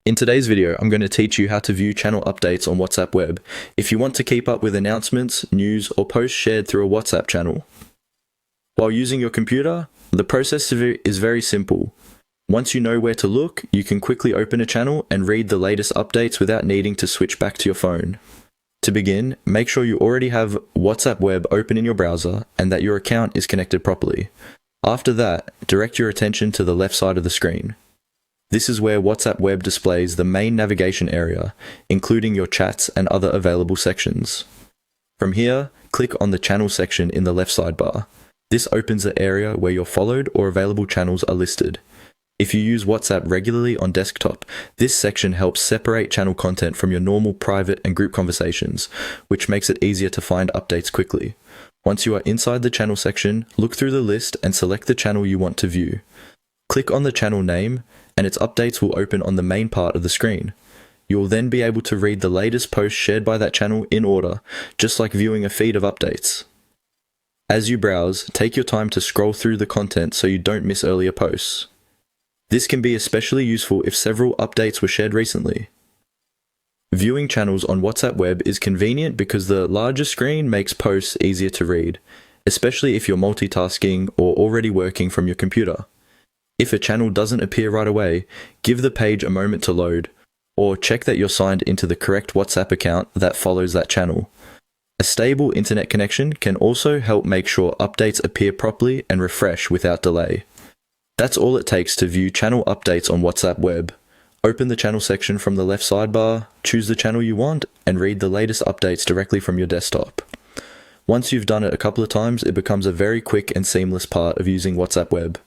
In today's video, I'm going to teach you how to view channel updates on WhatsApp Web if you want to keep up with announcements, news, or posts shared through a WhatsApp channel. While using your computer, the process is very simple. Once you know where to look, you can quickly open a channel and read the latest updates without needing to switch back to your phone. To begin, make sure you already have WhatsApp Web open in your browser and that your account is connected properly. After that, direct your attention to the left side of the screen. This is where WhatsApp Web displays the main navigation area, including your chats and other available sections. From here, click on the channel section in the left sidebar. This opens the area where your followed or available channels are listed. If you use WhatsApp regularly on desktop, this section helps separate channel content from your normal private and group conversations, which makes it easier to find updates quickly. Once you are inside the channel section, look through the list and select the channel you want to view. Click on the channel name, and its updates will open on the main part of the screen. You will then be able to read the latest posts shared by that channel in order, just like viewing a feed of updates. As you browse, take your time to scroll through the content so you don't miss earlier posts. This can be especially useful if several updates were shared recently. Viewing channels on WhatsApp Web is convenient because the larger screen makes posts easier to read, especially if you're multitasking or already working from your computer. If a channel doesn't appear right away, give the page a moment to load, or check that you're signed into the correct WhatsApp account that follows that channel. A stable internet connection can also help make sure updates appear properly and refresh without delay. That's all it takes to view channel updates on WhatsApp Web. Open the channel section from the left sidebar, choose the channel you want, and read the latest updates directly from your desktop. Once you've done it a couple of times, it becomes a very quick and seamless part of using WhatsApp Web.